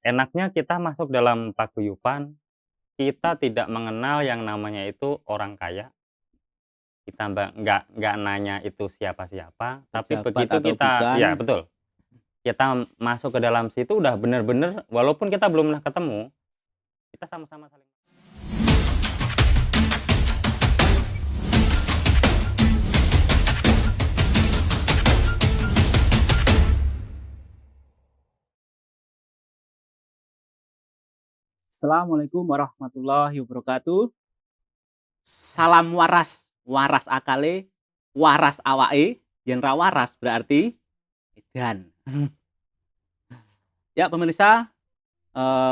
enaknya kita masuk dalam paguyuban, kita tidak mengenal yang namanya itu orang kaya, kita nggak nanya itu siapa-siapa, tapi Pejabat begitu atau kita ya bukan. betul, kita masuk ke dalam situ udah bener-bener walaupun kita belum pernah ketemu, kita sama-sama saling. Assalamualaikum warahmatullahi wabarakatuh. Salam waras, waras akale, waras awake. Yen ra waras berarti edan. Ya pemirsa,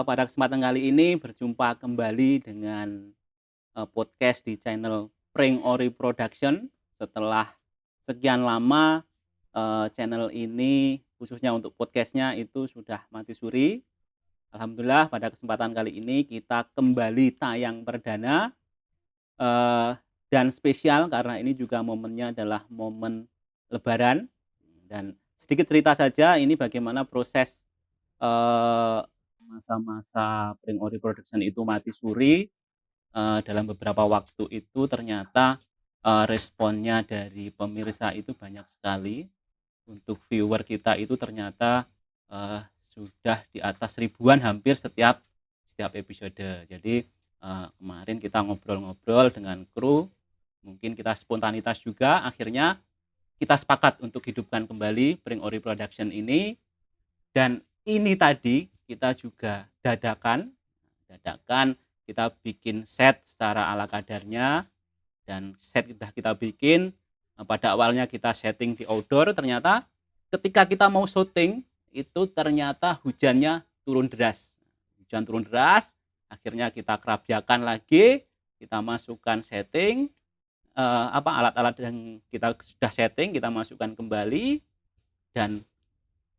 pada kesempatan kali ini berjumpa kembali dengan podcast di channel Pring Ori Production. Setelah sekian lama channel ini khususnya untuk podcastnya itu sudah mati suri. Alhamdulillah pada kesempatan kali ini kita kembali tayang perdana dan spesial karena ini juga momennya adalah momen Lebaran. Dan sedikit cerita saja ini bagaimana proses masa-masa Pring Ori Production itu mati suri. Dalam beberapa waktu itu ternyata responnya dari pemirsa itu banyak sekali. Untuk viewer kita itu ternyata sudah di atas ribuan hampir setiap episode. Jadi kemarin kita ngobrol-ngobrol dengan kru, mungkin kita spontanitas juga, akhirnya kita sepakat untuk hidupkan kembali Pring Ori Production ini. Dan ini tadi kita juga dadakan kita bikin set secara ala kadarnya, dan set kita bikin. Pada awalnya kita setting di outdoor, ternyata ketika kita mau syuting itu ternyata hujan turun deras, akhirnya kita kerabyakan lagi, kita masukkan setting alat-alat yang kita sudah setting, kita masukkan kembali, dan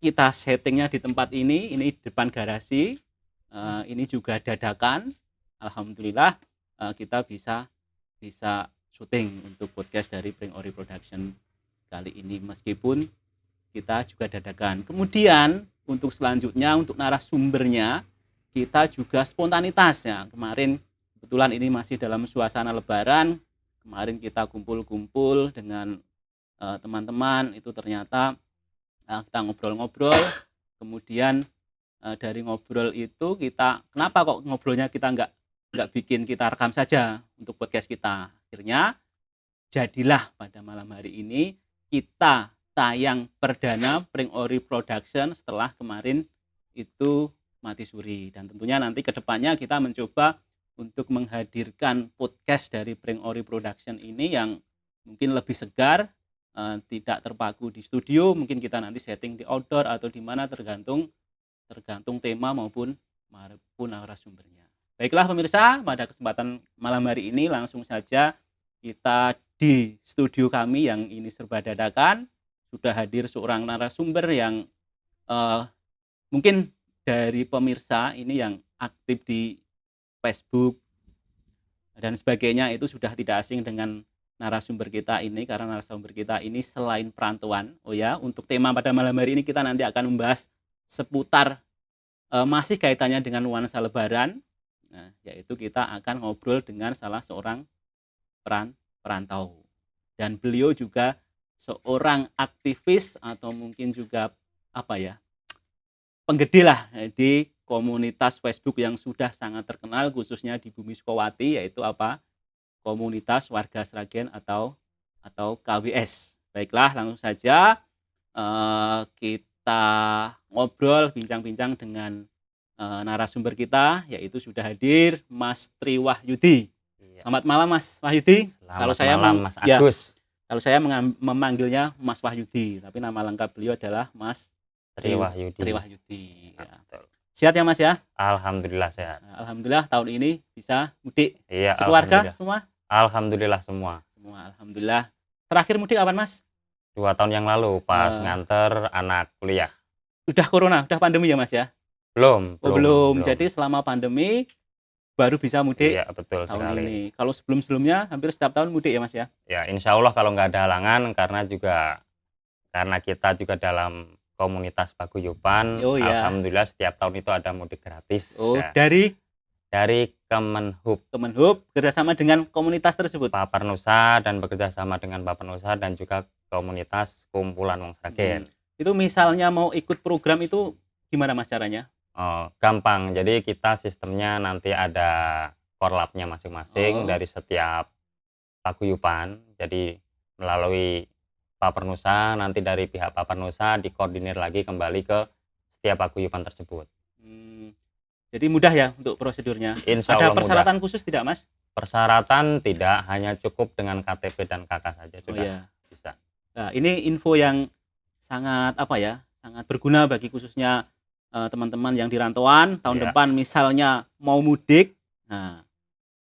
kita settingnya di tempat ini depan garasi. Ini juga dadakan. Alhamdulillah kita bisa syuting untuk podcast dari Pring Ori Production kali ini, meskipun kita juga dadakan. Kemudian untuk selanjutnya, untuk narasumbernya kita juga spontanitas ya. Kemarin kebetulan ini masih dalam suasana Lebaran. Kemarin kita kumpul-kumpul dengan teman-teman, itu ternyata kita ngobrol-ngobrol. Kemudian dari ngobrol itu kenapa kok ngobrolnya kita nggak bikin, kita rekam saja untuk podcast kita. Akhirnya jadilah pada malam hari ini kita tayang perdana Pring Ori Production setelah kemarin itu mati suri. Dan tentunya nanti kedepannya kita mencoba untuk menghadirkan podcast dari Pring Ori Production ini yang mungkin lebih segar, tidak terpaku di studio. Mungkin kita nanti setting di outdoor atau di mana, tergantung tema maupun narasumbernya. Baiklah pemirsa, pada kesempatan malam hari ini langsung saja kita di studio kami yang ini serba dadakan. Sudah hadir seorang narasumber yang mungkin dari pemirsa ini yang aktif di Facebook dan sebagainya itu sudah tidak asing dengan narasumber kita ini, karena narasumber kita ini selain perantauan. Oh ya, untuk tema pada malam hari ini kita nanti akan membahas seputar masih kaitannya dengan nuansa Lebaran. Nah, yaitu kita akan ngobrol dengan salah seorang perantau, dan beliau juga seorang aktivis atau mungkin juga penggede lah di komunitas Facebook yang sudah sangat terkenal khususnya di Bumi Sukowati, yaitu komunitas warga Sragen atau KWS. Baiklah, langsung saja kita ngobrol bincang-bincang dengan narasumber kita, yaitu sudah hadir Mas Tri Wahyudi. Selamat malam Mas Wahyudi. Selamat malam Mas Agus. Ya, kalau saya memanggilnya Mas Wahyudi, tapi nama lengkap beliau adalah Mas Tri Wahyudi. Ya. Sehat ya Mas ya? Alhamdulillah sehat. Alhamdulillah tahun ini bisa mudik. Iya, sekeluarga semua? Alhamdulillah semua. Alhamdulillah. Terakhir mudik kapan Mas? 2 tahun yang lalu pas nganter anak kuliah. Udah corona, udah pandemi ya Mas ya? Belum. Jadi selama pandemi baru bisa mudik. Iya, betul tahun sekali. Ini. Kalau sebelumnya hampir setiap tahun mudik ya Mas ya? Ya, insya Allah kalau nggak ada halangan, karena kita juga dalam komunitas paguyuban, Oh ya. alhamdulillah setiap tahun itu ada mudik gratis Oh, ya. dari Dari Kemenhub Kemenhub kerjasama dengan komunitas tersebut. Papernusa dan bekerja sama dengan Papernusa dan juga komunitas kumpulan Wong Sragen. Itu misalnya mau ikut program itu gimana Mas caranya? Oh, gampang. Jadi kita sistemnya nanti ada korlapnya masing-masing Oh. dari setiap paguyuban. Jadi melalui Papernusa, nanti dari pihak Papernusa dikoordinir lagi kembali ke setiap paguyuban tersebut. Jadi mudah ya untuk prosedurnya. Insya Ada Allah persyaratan mudah. khusus tidak Mas? Persyaratan tidak, hanya cukup dengan KTP dan KK saja Oh sudah ya. bisa. Nah, ini info yang sangat sangat berguna bagi khususnya teman-teman yang di rantauan tahun Iya. depan misalnya mau mudik, nah,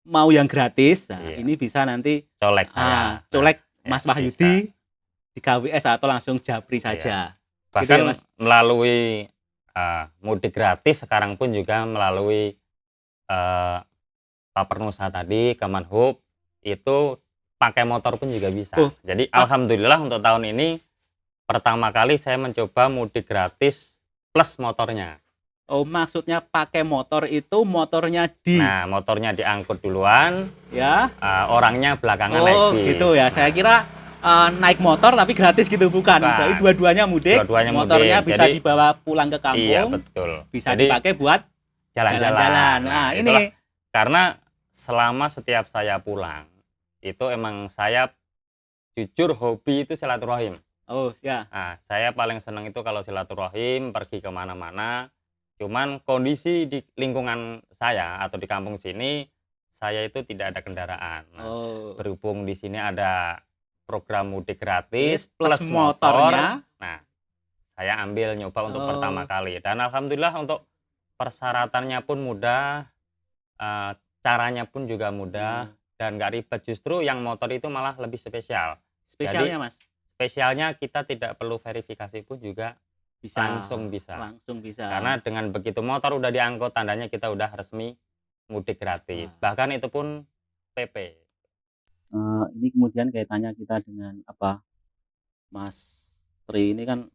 mau yang gratis, nah, Iya. ini bisa nanti Colek saya. colek Nah, Mas ya, Wahyudi bisa. di KWS atau langsung japri saja. Bahkan Gitu ya, Mas? melalui mudik gratis sekarang pun juga melalui Papernusa tadi, Kemenhub itu pakai motor pun juga bisa. Oh, Jadi alhamdulillah untuk tahun ini pertama kali saya mencoba mudik gratis plus motornya. Oh, maksudnya pakai motor itu motornya Nah, motornya diangkut duluan, ya. orangnya belakangan naik Oh, bis. gitu ya. Saya kira naik motor tapi gratis gitu, bukan. Jadi dua-duanya mudik, Dua-duanya motornya mudik. bisa Jadi, dibawa pulang ke kampung. Iya, betul. Bisa Jadi dipakai buat jalan-jalan. Nah, itulah. ini Karena selama setiap saya pulang, itu emang saya jujur hobi itu silaturahim. oh ya. Nah, saya paling senang itu kalau silaturahim, pergi kemana-mana. Cuman kondisi di lingkungan saya atau di kampung sini, saya itu tidak ada kendaraan. Nah, berhubung di sini ada program mudik gratis plus motor. Nah, saya ambil nyoba untuk pertama kali. Dan alhamdulillah untuk persyaratannya pun mudah, caranya pun juga mudah dan nggak ribet. Justru yang motor itu malah lebih spesial. Spesialnya, Jadi, Mas? spesialnya kita tidak perlu verifikasi pun juga Bisa. langsung bisa. Karena dengan begitu motor udah diangkut, tandanya kita udah resmi mudik gratis. Bahkan itu pun PP. Ini kemudian kaitannya kita dengan Mas Tri ini kan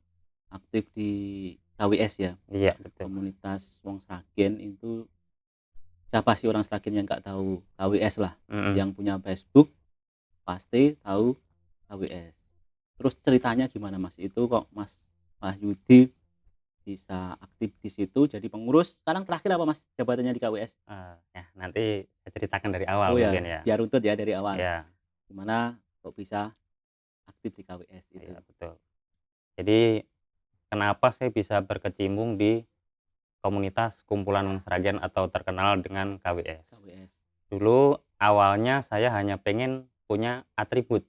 aktif di KWS ya. Iya, betul. Komunitas Wong Sragen itu siapa sih orang Sragen yang nggak tahu KWS lah. Yang punya Facebook pasti tahu KWS. Terus ceritanya gimana Mas? Itu kok Mas Wahyudi bisa aktif di situ jadi pengurus. Sekarang terakhir apa Mas jabatannya di KWS? Ya, nanti saya ceritakan dari awal mungkin ya. Biar runtut ya dari awal. Ya. Gimana kok bisa aktif di KWS itu? Ya, betul. Jadi kenapa saya bisa berkecimpung di komunitas kumpulan Wong Sragen atau terkenal dengan KWS. Dulu awalnya saya hanya pengen punya atribut.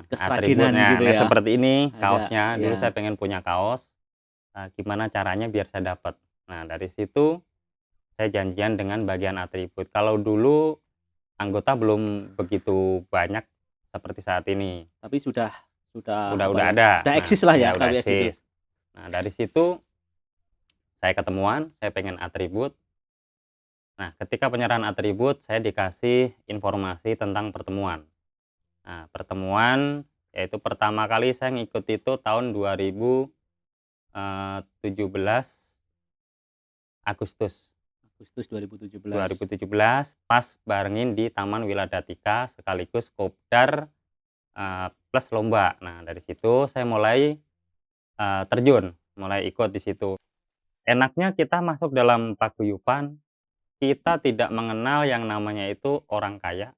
Kesragenan gitu ya. Seperti ini kaosnya. Dulu saya pengen punya kaos. Gimana caranya biar saya dapat. Nah, dari situ saya janjian dengan bagian atribut. Kalau dulu anggota belum begitu banyak seperti saat ini. Tapi sudah ada. Sudah eksis lah ya udah KWS itu. Nah, dari situ saya ketemuan, saya pengen atribut. Nah, ketika penyerahan atribut, saya dikasih informasi tentang pertemuan. Nah, pertemuan yaitu pertama kali saya ngikut itu tahun 2017 Agustus 2017 pas barengin di Taman Wiladatika sekaligus kopdar plus lomba. Nah, dari situ saya mulai terjun, mulai ikut di situ. Enaknya kita masuk dalam paguyuban, kita tidak mengenal yang namanya itu orang kaya.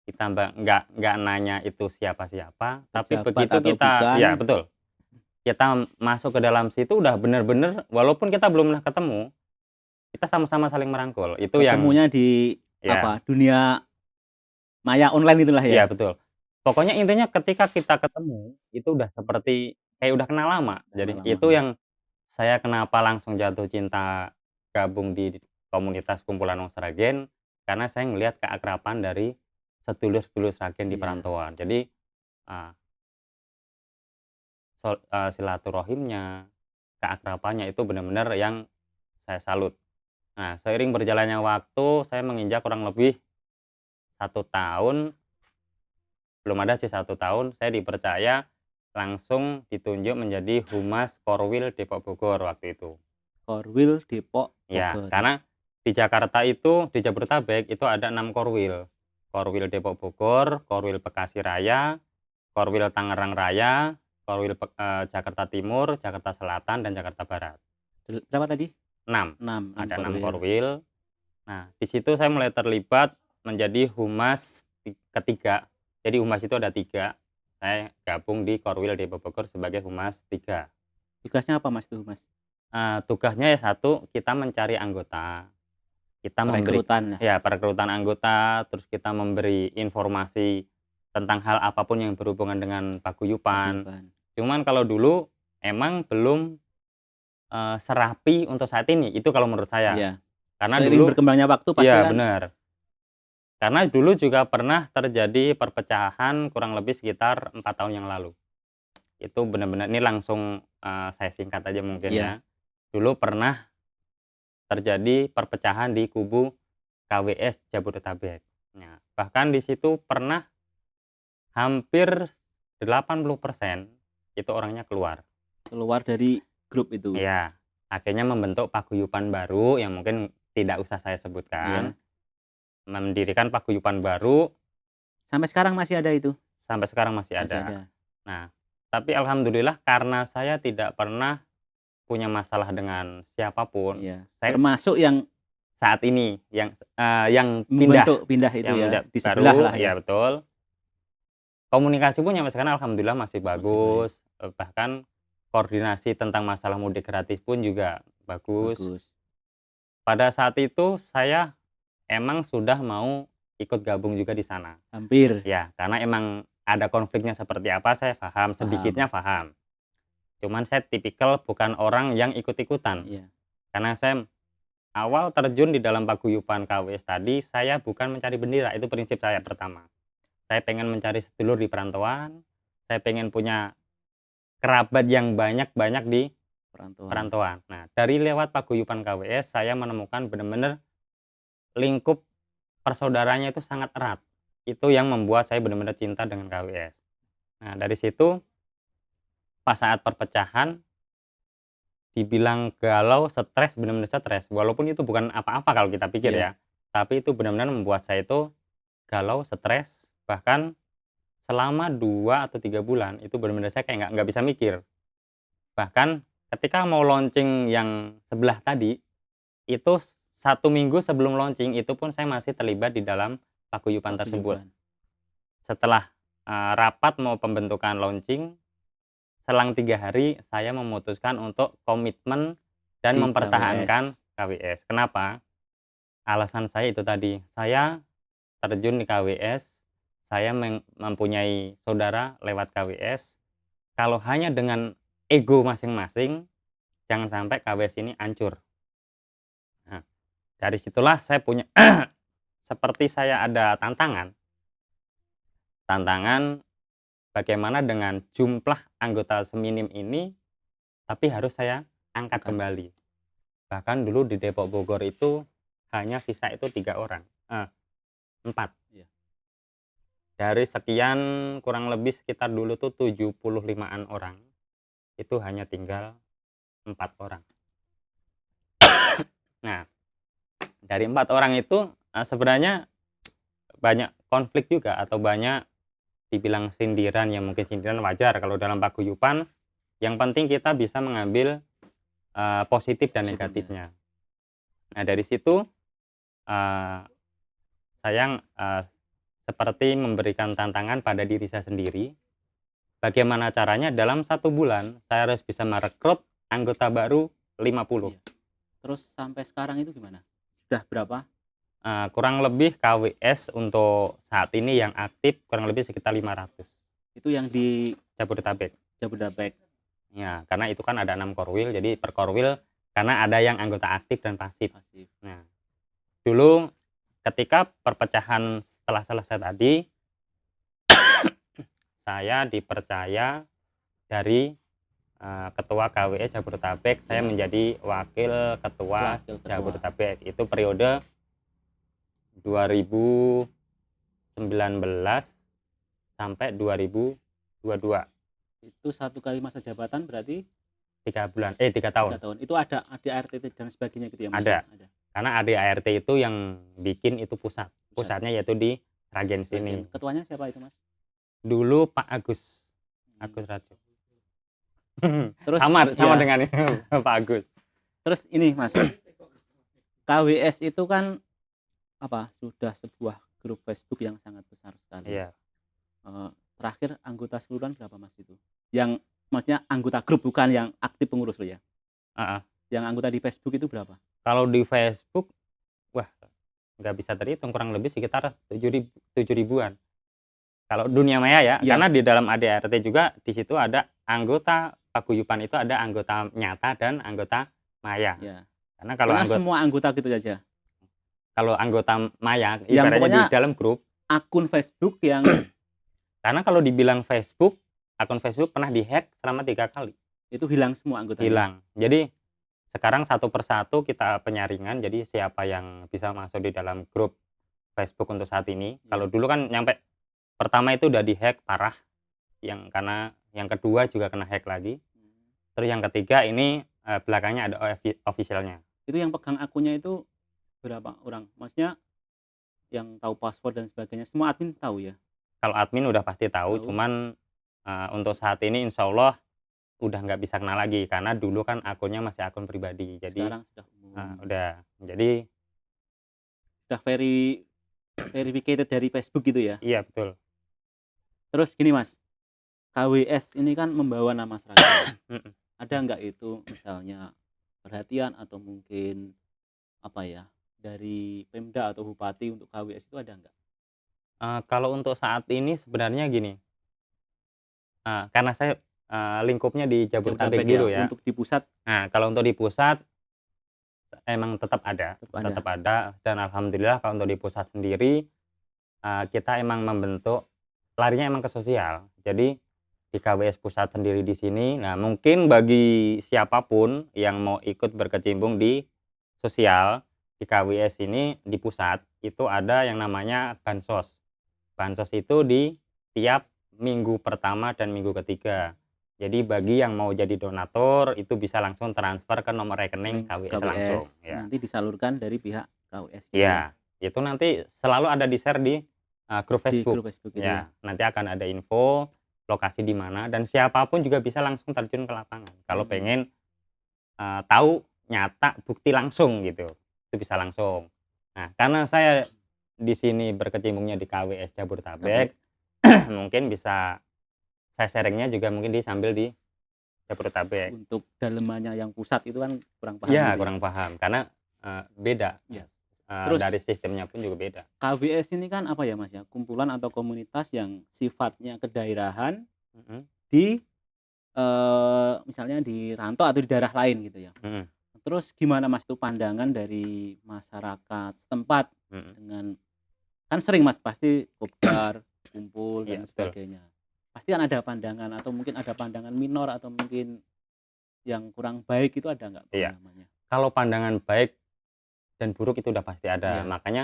Kita nggak nanya itu siapa-siapa, tapi begitu kita, ya betul, kita masuk ke dalam situ udah bener-bener, walaupun kita belum pernah ketemu, kita sama-sama saling merangkul. Itu ketemunya di dunia maya online itulah ya. Iya, betul. Pokoknya intinya ketika kita ketemu itu udah seperti kayak udah kenal lama. Jadi itu yang saya kenapa langsung jatuh cinta gabung di komunitas kumpulan Wong Sragen, karena saya ngelihat keakraban dari sedulur-sedulur Sragen di perantauan. Jadi silaturahimnya, keakrabannya itu benar-benar yang saya salut. Nah, seiring berjalannya waktu, saya menginjak kurang lebih 1 tahun, belum ada sih 1 tahun, saya dipercaya langsung ditunjuk menjadi Humas Korwil Depok Bogor waktu itu. Korwil Depok Ya, Bogor. karena di Jakarta itu, di Jabodetabek itu ada 6 Korwil. Korwil Depok Bogor, Korwil Bekasi Raya, Korwil Tangerang Raya, Korwil Jakarta Timur, Jakarta Selatan, dan Jakarta Barat. Berapa tadi? 6. 6 Ada 6 Korwil. Korwil. Nah, di situ saya mulai terlibat menjadi humas ketiga. Jadi humas itu ada 3. Saya gabung di Korwil Depok Bogor sebagai humas 3. Tugasnya apa Mas tuh Mas? Tugasnya ya satu, kita mencari anggota. Kita memberi Perekrutan perekrutan anggota, terus kita memberi informasi tentang hal apapun yang berhubungan dengan paguyuban. Cuman kalau dulu emang belum serapi untuk saat ini, itu kalau menurut saya. Iya. Karena Seiring dulu berkembangnya waktu pasti iya, kan. benar. Karena dulu juga pernah terjadi perpecahan kurang lebih sekitar 4 tahun yang lalu. Itu benar-benar, ini langsung saya singkat aja mungkin ya. Dulu pernah terjadi perpecahan di kubu KWS Jabodetabek. Nah, bahkan di situ pernah hampir 80% itu orangnya keluar. Keluar dari grup itu. Iya, akhirnya membentuk paguyuban baru yang mungkin tidak usah saya sebutkan. Mendirikan paguyuban baru. Sampai sekarang masih ada itu? Sampai sekarang masih ada. Nah, tapi alhamdulillah karena saya tidak pernah punya masalah dengan siapapun. Saya termasuk yang saat ini yang pindah itu yang ya, di baru, sebelah lah ya betul. Komunikasi pun sampai sekarang alhamdulillah masih bagus. Bahkan koordinasi tentang masalah mudik gratis pun juga bagus. Pada saat itu saya emang sudah mau ikut gabung juga di sana. Hampir. Ya, karena emang ada konfliknya seperti apa saya paham, sedikitnya paham. Cuman saya tipikal bukan orang yang ikut-ikutan. Karena saya awal terjun di dalam paguyuban KWS tadi, saya bukan mencari bendera, itu prinsip saya pertama. Saya pengen mencari sedulur di perantauan, saya pengen punya kerabat yang banyak-banyak di perantauan. Nah, dari lewat paguyuban KWS, saya menemukan benar-benar lingkup persaudaranya itu sangat erat. Itu yang membuat saya benar-benar cinta dengan KWS. Nah, dari situ pas saat perpecahan dibilang galau, stres, benar-benar stres. Walaupun itu bukan apa-apa kalau kita pikir ya. Tapi itu benar-benar membuat saya itu galau, stres. Bahkan selama 2 atau 3 bulan itu benar-benar saya kayak nggak bisa mikir. Bahkan ketika mau launching yang sebelah tadi, itu 1 minggu sebelum launching itu pun saya masih terlibat di dalam paguyuban tersebut. Setelah rapat mau pembentukan launching, selang 3 hari saya memutuskan untuk komitmen dan mempertahankan KWS. Kenapa? Alasan saya itu tadi, saya terjun di KWS, saya mempunyai saudara lewat KWS. Kalau hanya dengan ego masing-masing, jangan sampai KWS ini hancur. Nah, dari situlah saya punya seperti saya ada tantangan bagaimana dengan jumlah anggota seminim ini, tapi harus saya angkat kembali. Bahkan dulu di Depok Bogor itu hanya sisa itu 4. Dari sekian kurang lebih sekitar dulu tuh 75-an orang, itu hanya tinggal 4 orang. Nah, dari 4 orang itu sebenarnya banyak konflik juga atau banyak dibilang sindiran, yang mungkin sindiran wajar kalau dalam paguyuban. Yang penting kita bisa mengambil positif dan negatifnya. Nah, dari situ saya seperti memberikan tantangan pada diri saya sendiri. Bagaimana caranya dalam 1 bulan saya harus bisa merekrut anggota baru 50. Terus sampai sekarang itu gimana? Sudah berapa? Kurang lebih KWS untuk saat ini yang aktif kurang lebih sekitar 500. Itu yang di Jabodetabek. Ya, karena itu kan ada 6 korwil, jadi per korwil karena ada yang anggota aktif dan pasif. Nah, dulu ketika perpecahan setelah selesai tadi, saya dipercaya dari ketua KWS Jabodetabek, saya menjadi wakil ketua Jabodetabek. Itu periode 2019 sampai 2022. Itu 1 kali masa jabatan berarti 3 tahun. 3 tahun. Itu ada ART dan sebagainya gitu ya, Mas? Ada. Ada. Karena ART itu yang bikin itu pusat. Pusatnya yaitu di Sragen sini. Ketuanya siapa itu, Mas? Dulu Pak Agus. Agus Rajo. Terus sama ya, dengan Pak Agus. Terus ini, Mas. KWS itu kan sudah sebuah grup Facebook yang sangat besar sekali. Iya. Terakhir anggota seluruhan berapa, Mas, itu? Yang maksudnya anggota grup, bukan yang aktif pengurus lo ya. Yang anggota di Facebook itu berapa? Kalau di Facebook, wah, nggak bisa terhitung, kurang lebih sekitar 7.000-an. Kalau dunia maya ya, karena di dalam ADART juga di situ ada anggota paguyuban, itu ada anggota nyata dan anggota maya. Ya. Karena kalau semua anggota gitu saja. Kalau anggota maya ibaratnya di dalam grup akun Facebook yang karena kalau dibilang Facebook, akun Facebook pernah dihack selama 3 kali. Itu hilang semua anggotanya. Hilang. Jadi sekarang satu persatu kita penyaringan, jadi siapa yang bisa masuk di dalam grup Facebook untuk saat ini. Kalau dulu kan nyampe pertama itu udah dihack parah, karena yang kedua juga kena hack lagi. Terus yang ketiga ini belakangnya ada officialnya. Itu yang pegang akunnya itu berapa orang? Maksudnya yang tahu password dan sebagainya, semua admin tahu ya? Kalau admin udah pasti tahu. Cuman untuk saat ini insya Allah udah nggak bisa kenal lagi, karena dulu kan akunnya masih akun pribadi. Jadi sekarang sudah umum. Udah. Jadi sudah verified dari Facebook gitu ya? Iya, betul. Terus gini, Mas, KWS ini kan membawa nama Sragen. Ada nggak itu misalnya perhatian atau mungkin dari Pemda atau Bupati untuk KWS itu ada nggak? Kalau untuk saat ini sebenarnya gini, karena saya lingkupnya di Jabodetabek dulu ya. Untuk di pusat? Nah, kalau untuk di pusat emang tetap ada. Dan alhamdulillah kalau untuk di pusat sendiri kita emang membentuk, larinya emang ke sosial. Jadi di KWS pusat sendiri di sini, nah mungkin bagi siapapun yang mau ikut berkecimpung di sosial di KWS ini di pusat, itu ada yang namanya bansos. Bansos itu di tiap minggu pertama dan minggu ketiga. Jadi bagi yang mau jadi donatur itu bisa langsung transfer ke nomor rekening KWS langsung. Ya. Nanti disalurkan dari pihak KWS. Ya, itu nanti selalu ada di share di grup Facebook. Ya, nanti akan ada info lokasi di mana, dan siapapun juga bisa langsung terjun ke lapangan. Kalau pengen tahu nyata bukti langsung gitu, itu bisa langsung. Nah, karena saya di sini berkecimpungnya di KWS Jabodetabek, mungkin bisa saya sharingnya juga mungkin sambil di Jabodetabek. Untuk dalemannya yang pusat itu kan kurang paham. Iya, kurang paham karena beda. Ya. Terus dari sistemnya pun juga beda. KWS ini kan apa ya, Mas ya? Kumpulan atau komunitas yang sifatnya kedaerahan di misalnya di rantau atau di daerah lain gitu ya. Terus gimana, Mas, itu pandangan dari masyarakat setempat dengan, kan sering, Mas, pasti kopdar kumpul dan sebagainya. Pasti kan ada pandangan atau mungkin ada pandangan minor atau mungkin yang kurang baik, itu ada nggak? Iya. Kalau pandangan baik dan buruk itu udah pasti ada. Iya. Makanya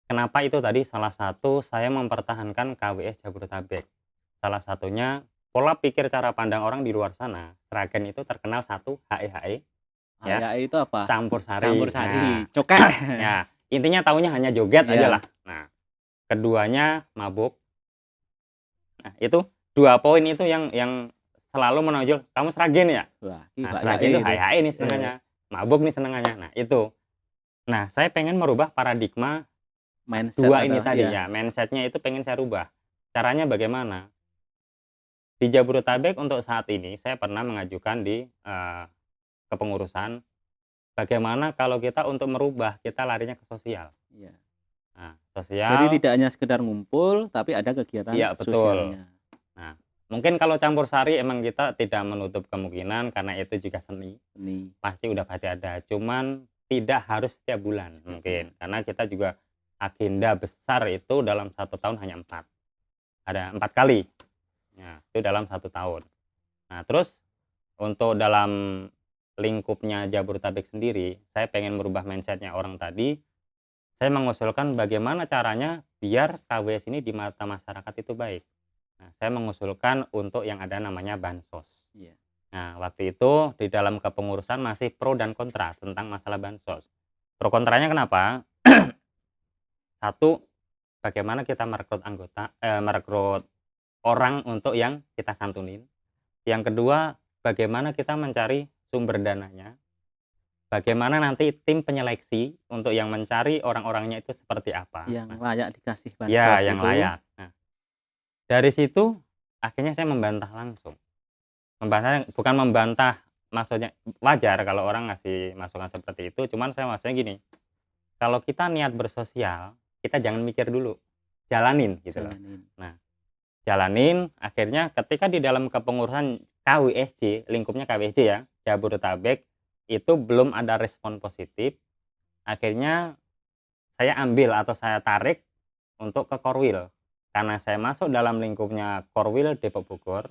kenapa itu tadi salah satu saya mempertahankan KWS Jabodetabek. Salah satunya pola pikir cara pandang orang di luar sana. Sragen itu terkenal satu HE. Ya, itu apa? Campur sari. Nah, coket. Ya, intinya taunya hanya joget aja lah. Nah, keduanya mabuk. Nah, itu 2 poin itu yang selalu menonjol. Kamu Sragen ya? Wah, Sragen itu HE nih senengannya. Mabuk nih senengannya. Nah, itu. Nah, saya pengen merubah paradigma mindset 2 ini tadi ya. Mindsetnya itu pengen saya rubah. Caranya bagaimana? Di Jabodetabek untuk saat ini saya pernah mengajukan di kepengurusan, bagaimana kalau kita untuk merubah, kita larinya ke sosial. Iya. Nah, sosial. Jadi tidak hanya sekedar ngumpul, tapi ada kegiatan sosialnya. Nah, mungkin kalau campur sari emang kita tidak menutup kemungkinan, karena itu juga seni. Pasti udah ada. Cuman tidak harus setiap bulan mungkin, karena kita juga agenda besar itu dalam 1 tahun hanya 4. Ada 4 kali. Nah, itu dalam 1 tahun. Nah, terus untuk dalam lingkupnya Jabodetabek sendiri, saya pengen merubah mindsetnya orang tadi. Saya mengusulkan bagaimana caranya biar KWS ini di mata masyarakat itu baik. Nah, saya mengusulkan untuk yang ada namanya bansos. Iya. Nah, waktu itu di dalam kepengurusan masih pro dan kontra tentang masalah bansos. Pro kontranya kenapa? Satu, bagaimana kita merekrut orang untuk yang kita santunin. Yang kedua, bagaimana kita mencari sumber dananya. Bagaimana nanti tim penyeleksi untuk yang mencari orang-orangnya itu seperti apa. Yang Nah, layak dikasih ya bansos yang itu. layak. Nah, dari situ akhirnya saya membantah langsung. Membantah, bukan membantah maksudnya wajar kalau orang ngasih masukan seperti itu, cuman saya maksudnya gini, kalau kita niat bersosial, kita jangan mikir dulu, jalanin gitu loh. Jalanin. Nah, jalanin, akhirnya ketika di dalam kepengurusan KWSJ, lingkupnya KWSJ ya, Jabodetabek, itu belum ada respon positif. Akhirnya saya ambil atau saya tarik untuk ke Korwil. Karena saya masuk dalam lingkupnya Korwil Depok Bogor,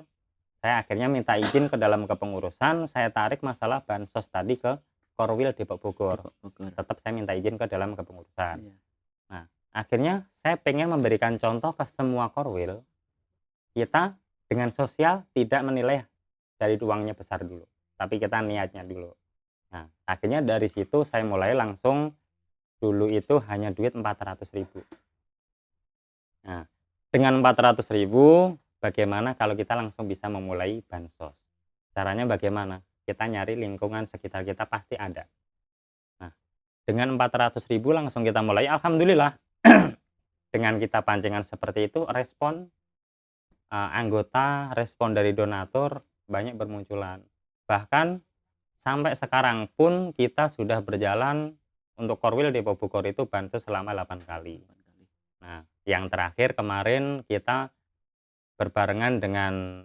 saya akhirnya minta izin ke dalam kepengurusan, saya tarik masalah bansos tadi ke Korwil Depok Bogor. Bogor. Tetap saya minta izin ke dalam kepengurusan. Iya. Nah, akhirnya saya pengen memberikan contoh ke semua Korwil, kita dengan sosial tidak menilai dari uangnya besar dulu, tapi kita niatnya dulu. Nah, akhirnya dari situ saya mulai langsung, dulu itu hanya duit 400.000. Nah, dengan 400.000, bagaimana kalau kita langsung bisa memulai bansos? Caranya bagaimana? Kita nyari lingkungan sekitar kita pasti ada. Nah, dengan 400.000 langsung kita mulai, alhamdulillah. Dengan kita pancingan seperti itu, respon anggota, respon dari donatur banyak bermunculan. Bahkan sampai sekarang pun kita sudah berjalan untuk Korwil Depok Bogor itu bantu selama 8 kali. Nah, yang terakhir kemarin kita berbarengan dengan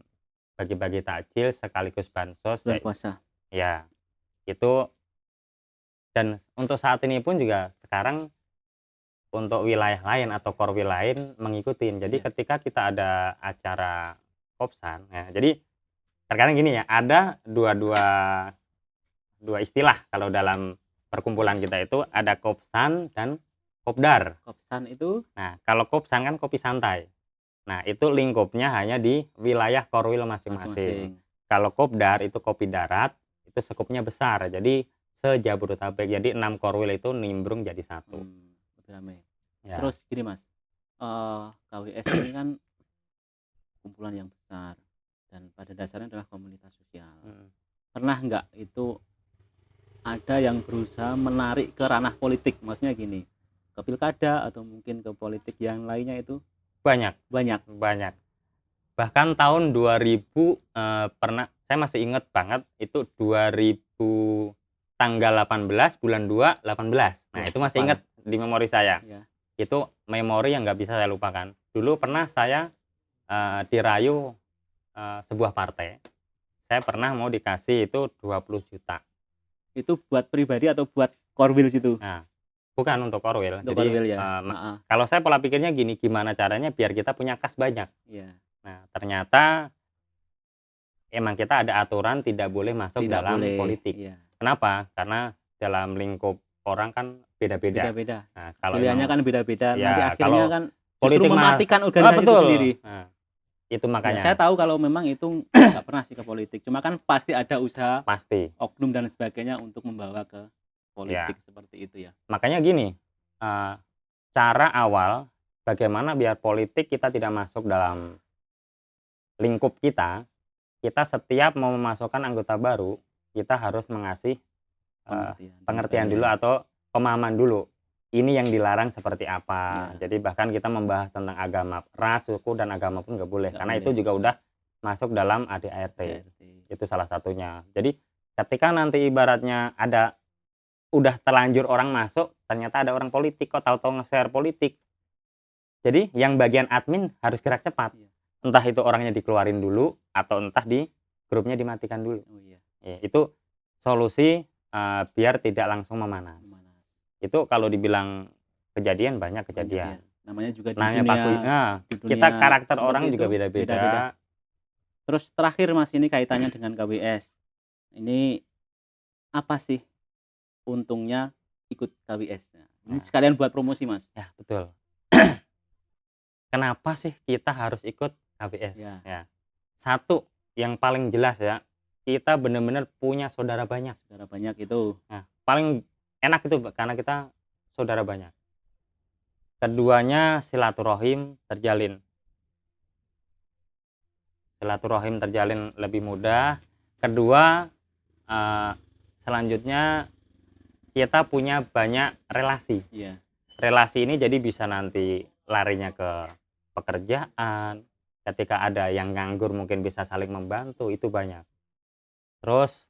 bagi-bagi takjil sekaligus bansos. Bulan puasa. Ya, itu. Dan untuk saat ini pun juga sekarang untuk wilayah lain atau Korwil lain mengikuti. Jadi ketika kita ada acara kopsan, ya, jadi terkadang gini ya, ada dua istilah kalau dalam perkumpulan kita itu, ada kopsan dan kopdar. Kopsan itu? Nah, kalau kopsan kan kopi santai. Nah, itu lingkupnya hanya di wilayah Korwil masing-masing. Kalau kopdar itu kopi darat, itu skupnya besar. Jadi se-Jabodetabek. Jadi 6 Korwil itu nimbrung jadi satu. Ramai. Ya. Terus gini Mas, KWS ini kan kumpulan yang besar dan pada dasarnya adalah komunitas sosial. Pernah nggak itu ada yang berusaha menarik ke ranah politik, maksudnya gini, ke pilkada atau mungkin ke politik yang lainnya itu? Banyak. Bahkan tahun 2000 pernah, saya masih ingat banget, itu 2000 tanggal 18 bulan 2 18. Nah, itu masih ingat di memori saya. Ya. Itu memori yang nggak bisa saya lupakan. Dulu pernah saya dirayu sebuah partai. Saya pernah mau dikasih itu 20 juta. Itu buat pribadi atau buat Korwil situ? Nah, bukan untuk Korwil. Untuk jadi Korwil, ya. Kalau saya pola pikirnya gini, gimana caranya biar kita punya kas banyak. Ya. Nah, ternyata emang kita ada aturan tidak boleh masuk dalam politik. Ya. Kenapa? Karena dalam lingkup orang kan beda-beda. Nah, kalau pilihannya kan beda-beda. Ya, nanti akhirnya kan politik mematikan organisasi itu sendiri. Nah, itu makanya. Ya, saya tahu kalau memang itu nggak pernah sih ke politik. Cuma kan pasti ada usaha, oknum dan sebagainya untuk membawa ke politik, seperti itu ya. Makanya gini, cara awal bagaimana biar politik kita tidak masuk dalam lingkup kita setiap mau memasukkan anggota baru, kita harus mengasih pengertian dulu atau pemahaman dulu. Ini yang dilarang seperti apa. Jadi bahkan kita membahas tentang agama, ras, suku, dan agama pun nggak boleh. Karena itu juga udah masuk dalam ADART. Itu salah satunya. Jadi ketika nanti ibaratnya udah terlanjur orang masuk, ternyata ada orang politik kok tahu-tahu nge-share politik. Jadi yang bagian admin harus gerak cepat. Entah itu orangnya dikeluarin dulu atau entah di grupnya dimatikan dulu. Itu solusi biar tidak langsung memanas. Itu kalau dibilang kejadian, banyak kejadian. Namanya juga di dunia kita karakter orang juga beda-beda. Terus terakhir Mas, ini kaitannya dengan KWS. Ini apa sih untungnya ikut KWS? Ini sekalian buat promosi Mas. Ya, betul. Kenapa sih kita harus ikut HBS Ya. ya. Satu yang paling jelas ya, kita benar-benar punya saudara banyak. Saudara banyak itu. Nah, paling enak itu karena kita saudara banyak. Keduanya silaturahim terjalin. Silaturahim terjalin lebih mudah. Kedua, selanjutnya kita punya banyak relasi. Iya. Relasi ini jadi bisa nanti larinya ke pekerjaan. Ketika ada yang nganggur mungkin bisa saling membantu, itu banyak. Terus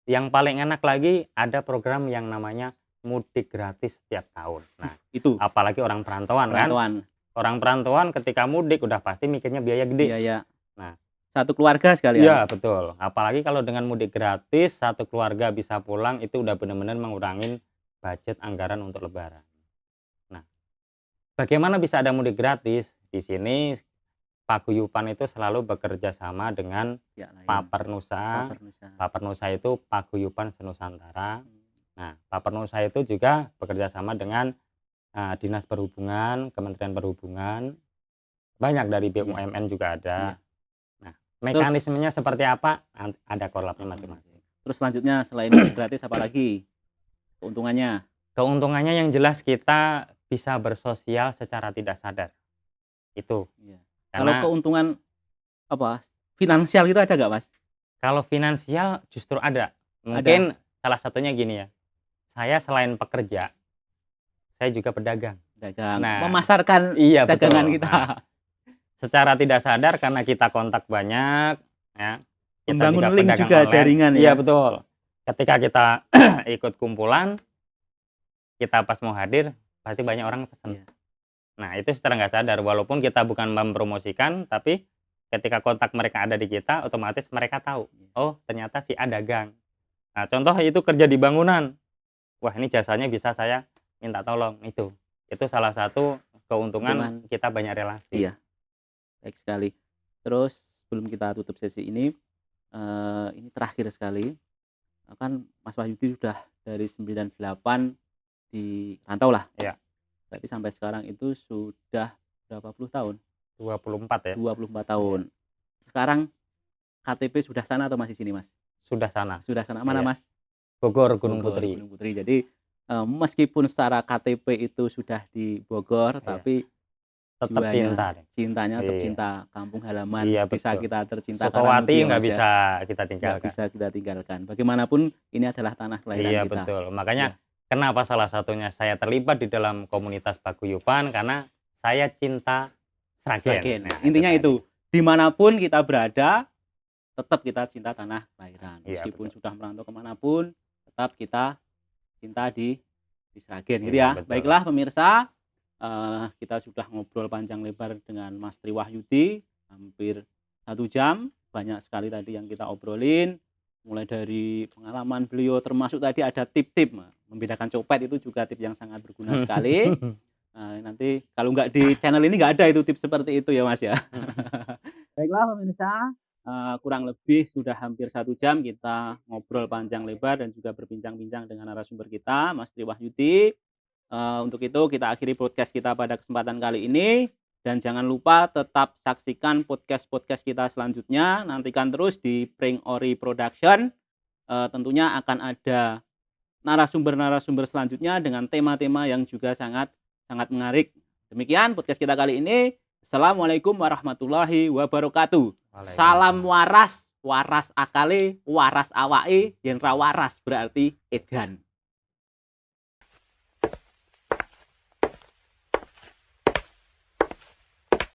yang paling enak lagi ada program yang namanya mudik gratis setiap tahun. Nah, Itu apalagi orang perantauan kan. perantauan. Orang perantauan ketika mudik udah pasti mikirnya biaya gede. Biaya. Nah, Satu keluarga sekalian. iya betul. Apalagi kalau dengan mudik gratis satu keluarga bisa pulang, itu udah benar-benar mengurangin budget anggaran untuk lebaran. Nah, bagaimana bisa ada mudik gratis? Di sini Paguyuban itu selalu bekerja sama dengan Ya, lain. Papernusa. Papernusa. Papernusa itu Paguyuban Senusantara. Nah, Papernusa itu juga bekerja sama dengan Dinas Perhubungan, Kementerian Perhubungan. Banyak dari BUMN juga ada. Iya. Nah, mekanismenya seperti apa? Ada korlapnya masing-masing. Terus selanjutnya selain mudik gratis apa lagi keuntungannya? Keuntungannya yang jelas kita bisa bersosial secara tidak sadar. Itu. Iya. Kalau Karena keuntungan apa? Finansial gitu ada nggak, Mas? kalau finansial justru ada. Mungkin salah satunya gini ya. Saya selain pekerja, saya juga pedagang. Dagang. Nah, Memasarkan iya, dagangan betul. kita. Nah, secara tidak sadar karena kita kontak banyak, ya. Kita Membangun link pedagang juga online. jaringan ya. Iya betul. Ketika kita ikut kumpulan, kita pas mau hadir, pasti banyak orang pesan. Iya. Nah, itu secara nggak sadar, walaupun kita bukan mempromosikan, tapi ketika kontak mereka ada di kita, otomatis mereka tahu, oh ternyata si A dagang. Nah, contoh itu kerja di bangunan. Wah, ini jasanya bisa saya minta tolong. Itu salah satu keuntungan kita banyak relasi. Iya, baik sekali. Terus sebelum kita tutup sesi ini terakhir sekali. Kan Mas Wahyudi sudah dari 98 di rantau lah. Iya. Berarti sampai sekarang itu sudah berapa puluh tahun? 24 ya. 24 tahun. Sekarang KTP sudah sana atau masih sini, Mas? Sudah sana. Sudah sana. Mana, Iya. Mas? Bogor, Gunung Putri. Gunung Putri. Jadi meskipun secara KTP itu sudah di Bogor, Iya. tapi Tetap cintanya tetap Iya. cinta kampung halaman. Iya, bisa betul. kita tercinta Sukawati karena nggak Mas, bisa kita nggak tinggalkan. bisa kita tinggalkan. Bagaimanapun ini adalah tanah kelahiran Iya, kita. betul. Makanya Iya. kenapa salah satunya saya terlibat di dalam komunitas Paguyuban, karena saya cinta Sragen. Nah, intinya itu, dimanapun kita berada, tetap kita cinta tanah kelahiran. Iya, Meskipun betul. sudah merantau kemanapun, tetap kita cinta di Sragen, gitu Iya, ya. betul. Baiklah pemirsa, kita sudah ngobrol panjang lebar dengan Mas Tri Wahyudi, hampir 1 jam. Banyak sekali tadi yang kita obrolin, mulai dari pengalaman beliau, termasuk tadi ada tip-tip membedakan copet, itu juga tip yang sangat berguna sekali. Nanti kalau nggak di channel ini nggak ada itu tips seperti itu ya, Mas ya. Baiklah pemirsa, kurang lebih sudah hampir 1 jam kita ngobrol panjang lebar dan juga berbincang-bincang dengan narasumber kita, Mas Tri Wahyudi. Untuk itu kita akhiri podcast kita pada kesempatan kali ini, dan jangan lupa tetap saksikan podcast-podcast kita selanjutnya. Nantikan terus di Pring Ori Production. Tentunya akan ada narasumber-narasumber selanjutnya dengan tema-tema yang juga sangat menarik. Demikian podcast kita kali ini. Assalamualaikum warahmatullahi wabarakatuh. Salam waras, waras akale, waras awake, yen ra waras berarti edan.